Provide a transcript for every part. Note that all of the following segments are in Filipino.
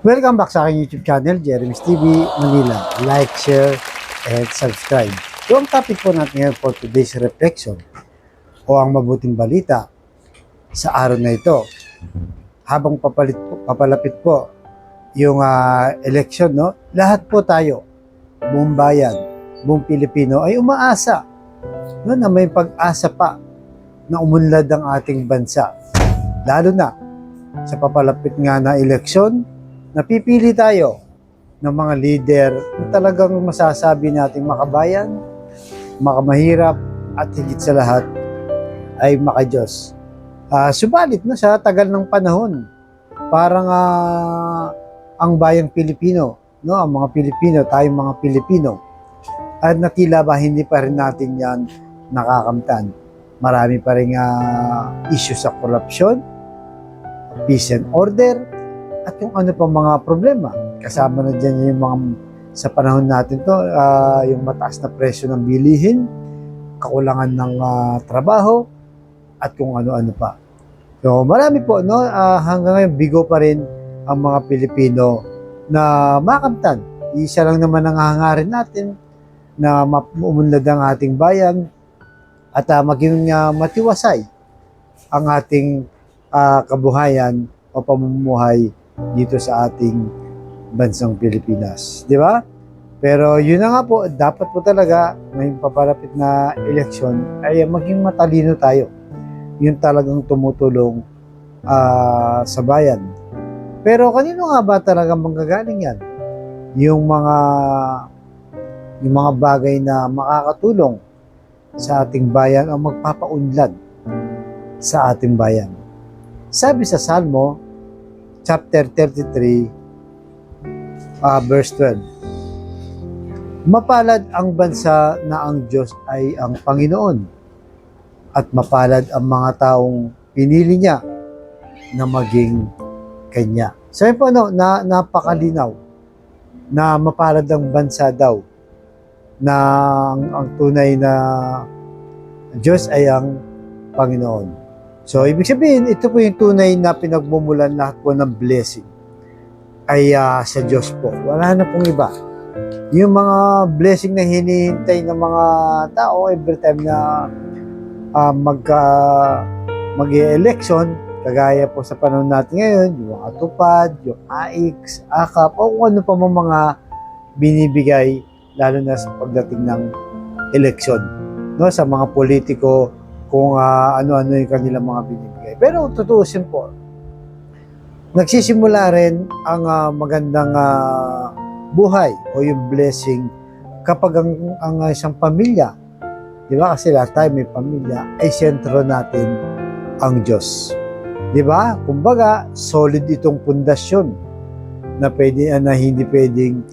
Welcome back sa aking YouTube channel, Jeremy's TV Manila. Like, share, and subscribe. So, ang topic po natin ngayon for today's reflection o ang mabuting balita sa araw na ito. Habang papalapit po yung election, no? Lahat po tayo, buong bayan, buong Pilipino ay umaasa, no, na may pag-asa pa na umunlad ang ating bansa. Lalo na sa papalapit nga na eleksyon, napipili tayo ng mga leader na talagang masasabi nating makabayan, makamahirap, at higit sa lahat ay makadiyos. Subalit na sa tagal ng panahon, parang ang bayang Pilipino, no, ang mga Pilipino, tayong mga Pilipino, at natila ba hindi pa rin natin yan nakakamtan. Marami pa rin issue sa korupsyon, peace and order, at yung ano pa mga problema. Kasama na dyan yung mga sa panahon natin to, yung mataas na presyo ng bilihin, kakulangan ng trabaho, at kung ano-ano pa. So marami po, no, hanggang ngayon bigo pa rin ang mga Pilipino na makamtan. Isa lang naman ang hangarin natin na umunlad ang ating bayan at maging matiwasay ang ating kabuhayan o pamumuhay dito sa ating bansang Pilipinas. Di ba? Pero yun na nga po, dapat po talaga ngayong papalapit na eleksyon ay maging matalino tayo. Yun talagang tumutulong sa bayan. Pero kanino nga ba talaga manggagaling yan? Yung mga bagay na makakatulong sa ating bayan o magpapaunlad sa ating bayan. Sabi sa Salmo, chapter 33, verse 12, mapalad ang bansa na ang Diyos ay ang Panginoon, at mapalad ang mga taong pinili niya na maging Kanya. Sabi po, napakalinaw na mapalad ang bansa daw na ang tunay na Diyos ay ang Panginoon. So, ibig sabihin, ito po yung tunay na pinagmumulan lahat po ng blessing ay sa Diyos po. Wala na pong iba. Yung mga blessing na hinihintay ng mga tao every time na mag-election, kagaya po sa panahon natin ngayon, yung atupad, yung AIX, AKAP, o kung ano pa mga binibigay, lalo na sa pagdating ng election, no, sa mga politiko, kung ano-ano yung kanilang mga binibigay. Pero tutuusin po, nagsisimula rin ang magandang buhay o yung blessing kapag ang isang pamilya, di ba? Kasi lahat tayo may pamilya, ay sentro natin ang Diyos. Di ba? Kumbaga, solid itong pundasyon na hindi pwedeng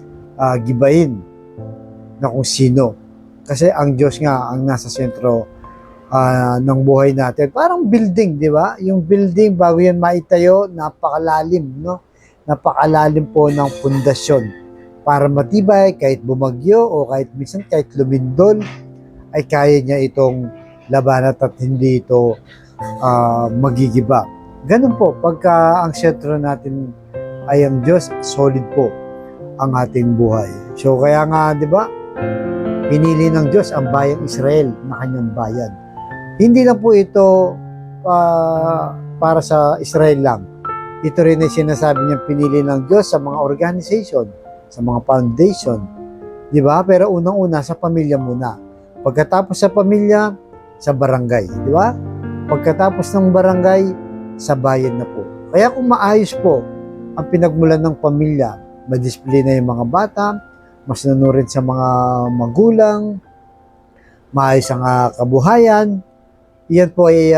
gibain na kung sino. Kasi ang Diyos nga ang nasa sentro ng buhay natin. Parang building, di ba? Yung building, bago yan maitayo, napakalalim, no? Napakalalim po ng pundasyon. Para matibay, kahit bumagyo o kahit minsan kahit lumindol, ay kaya niya itong labanan at hindi ito magigiba. Ganun po, pagka ang sentro natin ay ang Diyos, solid po ang ating buhay. So kaya nga, di ba, pinili ng Diyos ang bayang Israel na kanyang bayan. Hindi lang po ito para sa Israel lang. Ito rin ay sinasabi niyang pinili ng Diyos sa mga organization, sa mga foundation. Di ba? Pero unang-una sa pamilya muna. Pagkatapos sa pamilya, sa barangay. Di ba? Pagkatapos ng barangay, sa bayan na po. Kaya kung maayos po ang pinagmulan ng pamilya, madisiplina yung mga bata, mas nanurin sa mga magulang, maayos ang kabuhayan, yan po ay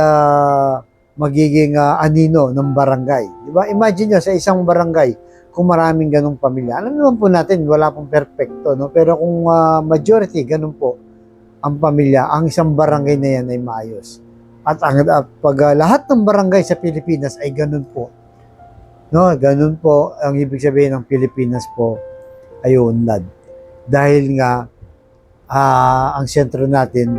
magiging anino ng barangay. Diba? Imagine nyo sa isang barangay, kung maraming ganong pamilya. Alam naman po natin, wala pong perfecto, no? Pero kung majority, ganun po ang pamilya, ang isang barangay na yan ay maayos. At pag lahat ng barangay sa Pilipinas ay ganun po. No, ganun po ang ibig sabihin ng Pilipinas po ay unlad. Dahil nga ang sentro natin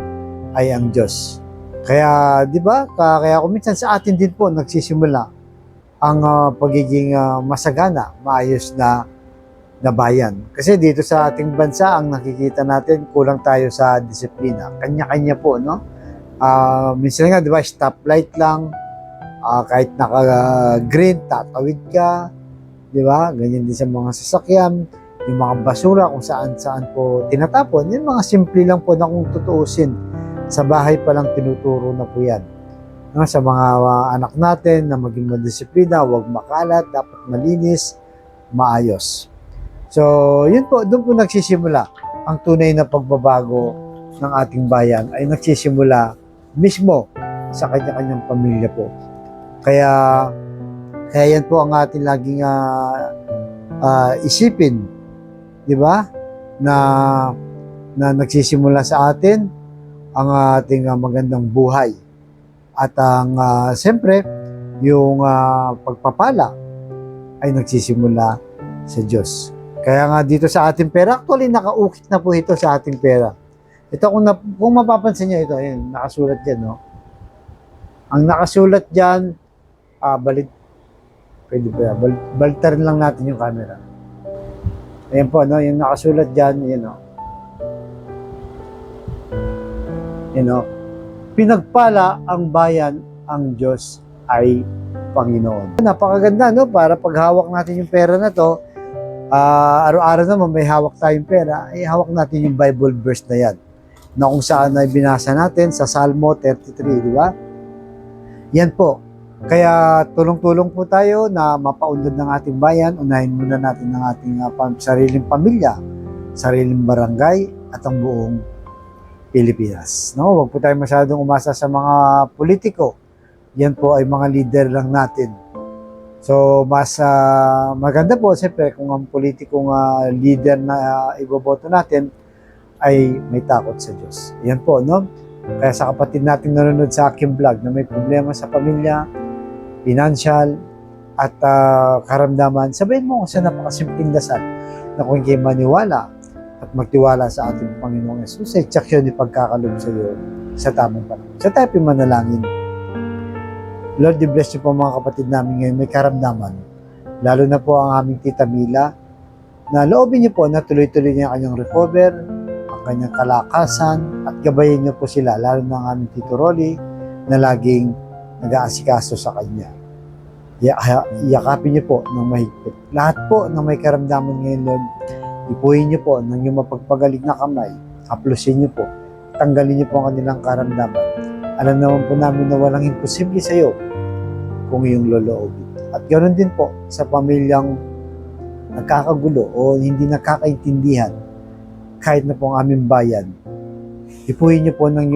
ay ang Diyos. Kaya, 'di ba? Kaya kung minsan sa atin din po nagsisimula ang pagiging masagana, maayos na bayan. Kasi dito sa ating bansa, ang nakikita natin, kulang tayo sa disiplina. Kanya-kanya po, no? Minsan nga, di ba, stoplight lang, kahit naka-green, tatawid ka, di ba? Ganyan din sa mga sasakyan, yung mga basura kung saan-saan po tinatapon. Yung mga simple lang po na kung tutuusin. Sa bahay pa lang tinuturo na po yan. No, sa mga anak natin na maging madisiplina, huwag makalat, dapat malinis, maayos. So, yun po, doon po nagsisimula ang tunay na pagbabago ng ating bayan ay nagsisimula mismo sa kanya-kanyang pamilya po. Kaya yan po ang ating laging isipin, di ba? Na nagsisimula sa atin ang ating magandang buhay. At ang siyempre, yung pagpapala ay nagsisimula sa Diyos. Kaya nga dito sa ating pera, actually nakaukit na po ito sa ating pera. Ito kung mapapansin niyo ito, ayun, nakasulat dyan, no? Ang nakasulat dyan, pwede ba, baltarin lang natin yung camera. Ayan po, no? Yung nakasulat dyan, yun, no? You know, pinagpala ang bayan, ang Diyos ay Panginoon. Napakaganda, no? Para paghawak natin yung pera na to, araw-araw naman may hawak tayong pera, ay hawak natin yung Bible verse na yan. Na kung saan ay binasa natin sa Salmo 33, di ba? Yan po. Kaya tulong-tulong po tayo na mapaunlad ng ating bayan. Unahin muna natin ang ating sariling pamilya, sariling barangay, at ang buong Pilipinas. No? Huwag po tayo masyadong umasa sa mga politiko. Yan po ay mga leader lang natin. So, mas maganda po, siyempre, kung ang politikong leader na iboboto natin ay may takot sa Diyos. Yan po, no? Kaya sa kapatid nating nanonood sa aking vlog na may problema sa pamilya, financial, at karamdaman, sabihin mo kung sa napakasimpleng dasal na kung kayo maniwala at magtiwala sa ating Panginoong Yesus, ay tsak yun ipagkakalob sa iyo sa tamang panahon. Sa tayo manalangin. Lord, bless niyo po mga kapatid namin ngayon may karamdaman. Lalo na po ang aming Tita Mila, na loobin niyo po na tuloy-tuloy niya ang kanyang recover, ang kanyang kalakasan, at gabayin niyo po sila, lalo na ang aming Tito Rolly, na laging nag-aasikaso sa kanya. Yakapin niyo po ng mahigpit. Lahat po ng may karamdaman ngayon, Lord, ipuhin niyo po ng iyong mapagpagaling na kamay, haplusin niyo po, tanggalin niyo po ang kanilang karamdaman. Alam naman po namin na walang imposible sa iyo kung iyong loloobin. At ganoon din po sa pamilyang nagkakagulo o hindi nakakaintindihan kahit na po ang aming bayan. Ipuhin niyo po ng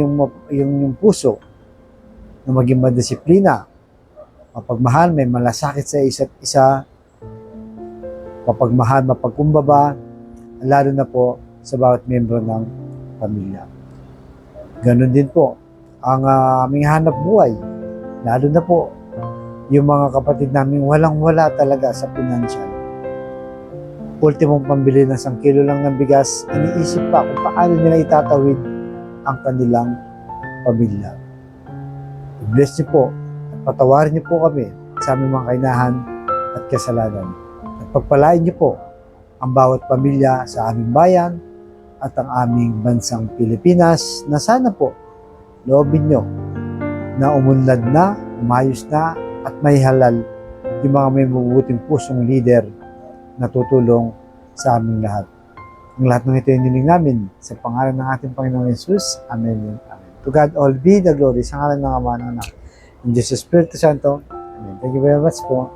yung puso na maging madisiplina, mapagmahal, may malasakit sa isa't isa, mapagmahal, mapagkumbaba, lalo na po sa bawat miyembro ng pamilya. Ganon din po ang aming hanap buhay, lalo na po yung mga kapatid namin walang-wala talaga sa financial. Ultimong pambili ng 1 kilo lang ng bigas, iniisip pa kung paano nila itatawid ang kanilang pamilya. I-bless niyo po at patawarin niyo po kami sa aming mga kainahan at kasalanan. At pagpalain niyo po ang bawat pamilya sa aming bayan at ang aming bansang Pilipinas na sana po loobin niyo na umunlad na, umayos na at may halal yung mga may mabubuting pusong leader na tutulong sa aming lahat. Ang lahat ng ito ay niling namin sa pangalan ng ating Panginoong Yesus. Amen. Amen. To God all be the glory sa ngalan ng Ama ng Anak ng Diyos Espiritu Santo. Amen. Thank you very much po.